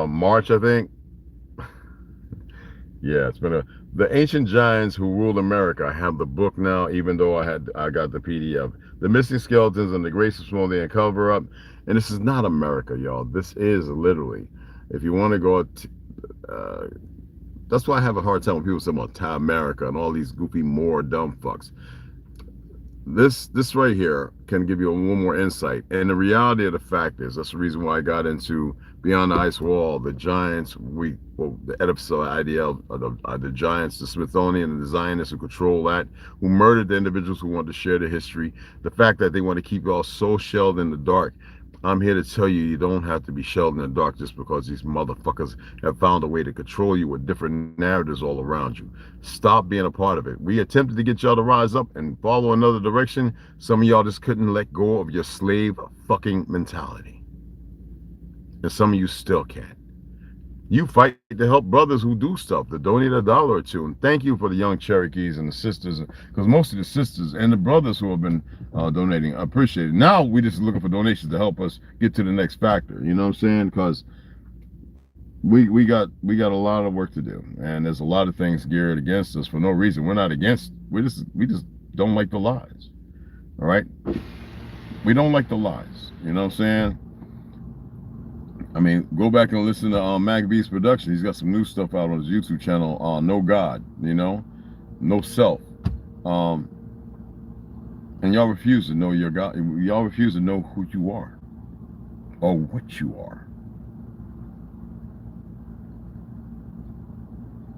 March, I think. Yeah, it's been the ancient giants who ruled America. I have the book now, even though I got the PDF. The missing skeletons and the grace of small and cover up. And this is not America, y'all. This is literally, if you want to go, that's why I have a hard time when people say about America and all these goofy more dumb fucks. This right here can give you a little more insight. And the reality of the fact is, that's the reason why I got into Beyond the Ice Wall, the giants, the edifice idea of the giants, the Smithsonian, the Zionists who control that, who murdered the individuals who want to share the history, the fact that they want to keep you all so shelled in the dark. I'm here to tell you, you don't have to be shelled in the dark just because these motherfuckers have found a way to control you with different narratives all around you. Stop being a part of it. We attempted to get y'all to rise up and follow another direction. Some of y'all just couldn't let go of your slave fucking mentality. And some of you still can't. You fight to help brothers who do stuff, to donate $1 or $2. And thank you for the young Cherokees and the sisters, because most of the sisters and the brothers who have been donating, I appreciate it. Now we just looking for donations to help us get to the next factor. You know what I'm saying? Because we got a lot of work to do, and there's a lot of things geared against us for no reason. We're not against. We just don't like the lies. All right, we don't like the lies. You know what I'm saying? I mean, go back and listen to Mac B's production. He's got some new stuff out on his YouTube channel. No God, you know, no self. And y'all refuse to know your God. Y'all refuse to know who you are or what you are.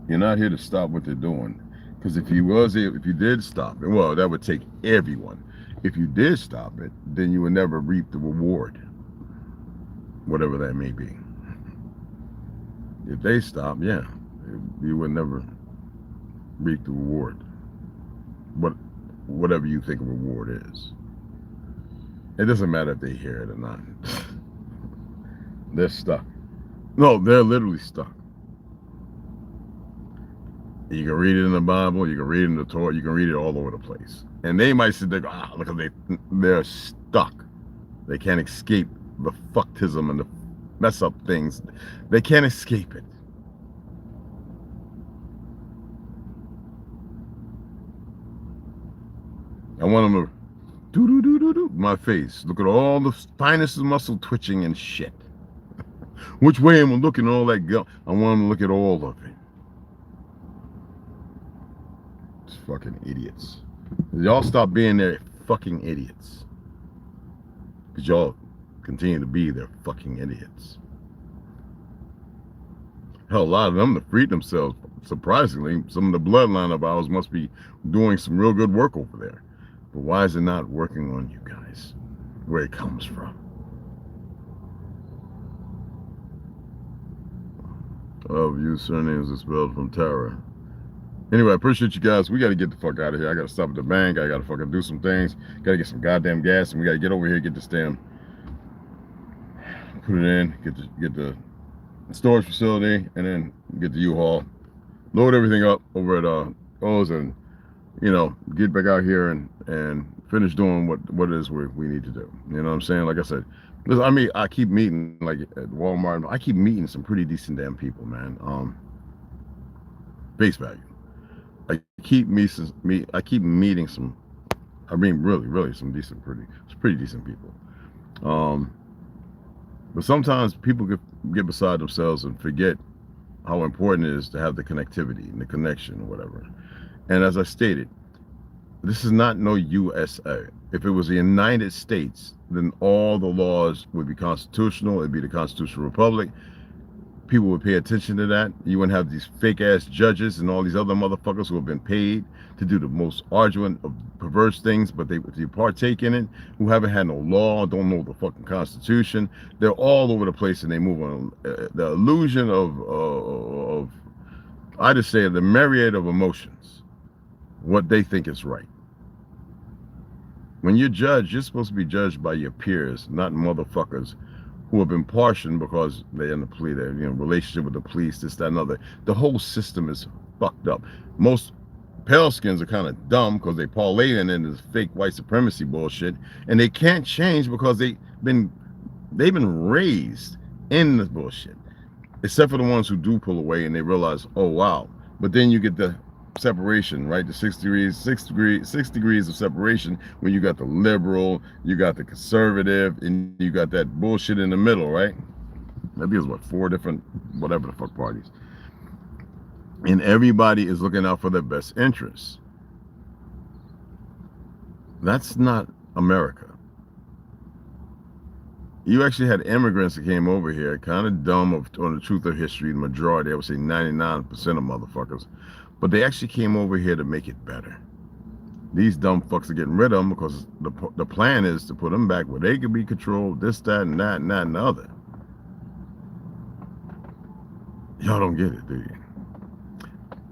You're not here to stop what they're doing. Because if you did stop it, well, that would take everyone. If you did stop it, then you would never reap the reward. Whatever that may be. If they stop, yeah, you would never reap the reward. Whatever you think a reward is. It doesn't matter if they hear it or not. They're stuck. No, they're literally stuck. You can read it in the Bible, you can read it in the Torah, you can read it all over the place. And they might sit there, look, they're stuck. They can't escape the fucktism and the mess up things. They can't escape it. I want them to do my face. Look at all the finest muscle twitching and shit. Which way am I looking at all that guilt? I want them to look at all of it. It's fucking idiots. Y'all stop being there fucking idiots. Because y'all continue to be their fucking idiots. Hell, a lot of them to free themselves. Surprisingly, some of the bloodline of ours must be doing some real good work over there. But why is it not working on you guys? Where it comes from? Of you surnames is spelled from Tara. Anyway, I appreciate you guys. We got to get the fuck out of here. I got to stop at the bank. I got to fucking do some things. Got to get some goddamn gas, and we got to get over here, get this damn, put it in, get the storage facility, and then get the U-Haul, load everything up over at O's, and you know, get back out here and finish doing what it is we need to do. You know what I'm saying? Like I said, listen, I mean, I keep meeting, like at Walmart, I keep meeting some pretty decent damn people, man. Face value. I keep meeting some, I mean, really some pretty decent people. But sometimes people get beside themselves and forget how important it is to have the connectivity and the connection or whatever. And as I stated, this is not no USA. If it was the United States, then all the laws would be constitutional. It'd be the constitutional republic. People would pay attention to that. You wouldn't have these fake ass judges and all these other motherfuckers who have been paid to do the most arduous of perverse things, but if they partake in it, who haven't had no law, don't know the fucking Constitution. They're all over the place and they move on. The illusion of I just say the myriad of emotions, what they think is right. When you're judged, you're supposed to be judged by your peers, not motherfuckers who have been partitioned because they're in the police, they're, relationship with the police, this, that, and other. The whole system is fucked up. Most pale skins are kind of dumb because they parlay in this fake white supremacy bullshit, and they can't change because they've been raised in this bullshit. Except for the ones who do pull away and they realize, oh wow. But then you get the separation, right? The 6 degrees of separation when you got the liberal, you got the conservative, and you got that bullshit in the middle, right? That is what, 4 different whatever the fuck parties. And everybody is looking out for their best interests. That's not America. You actually had immigrants that came over here, kind of dumb on the truth of history. The majority, I would say 99% of motherfuckers. But they actually came over here to make it better. These dumb fucks are getting rid of them because the plan is to put them back where they could be controlled, this, that, and that, and that, and the other. Y'all don't get it, do you?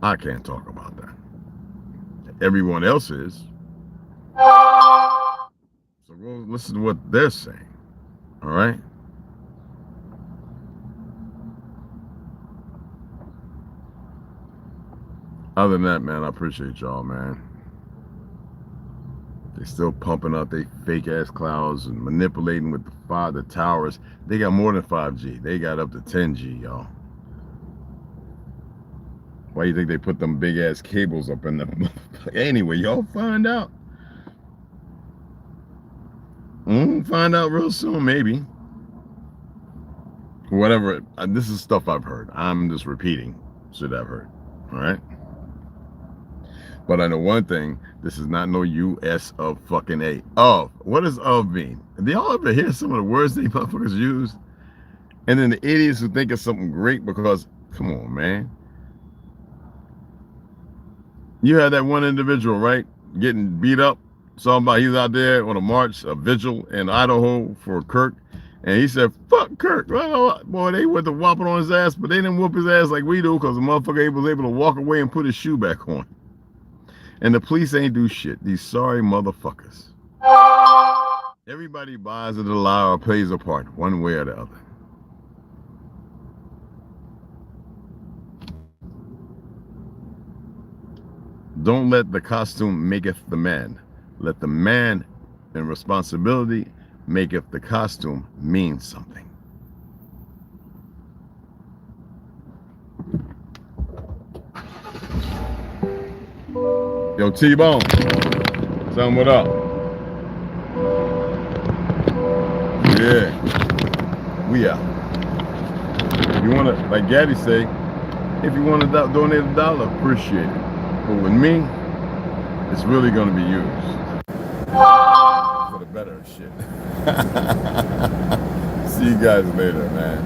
I can't talk about that. Everyone else is. So go listen to what they're saying. All right? Other than that, man, I appreciate y'all, man. They still pumping out they fake ass clouds and manipulating with the towers. They got more than 5G. They got up to 10G, y'all. Why do you think they put them big ass cables up in the anyway, y'all find out. Find out real soon, maybe. Whatever. This is stuff I've heard. I'm just repeating shit I've heard. All right? But I know one thing. This is not no US of fucking A. Of. What does of mean? Do y'all ever hear some of the words they motherfuckers use? And then the idiots who think it's something great because, come on, man. You had that one individual, right? Getting beat up. Somebody, he's out there on a march, a vigil in Idaho for Kirk. And he said, fuck Kirk. Well, boy, they went to whopping on his ass, but they didn't whoop his ass like we do because the motherfucker was able to walk away and put his shoe back on. And the police ain't do shit. These sorry motherfuckers. Everybody buys into the lie or plays a part, one way or the other. Don't let the costume maketh the man. Let the man in responsibility maketh the costume mean something. Yo, T-Bone. Tell him what up. Yeah. We out. If you want to, like Gaddy say, if you want to donate $1, appreciate it. But with me, it's really going to be used for the better shit. See you guys later, man.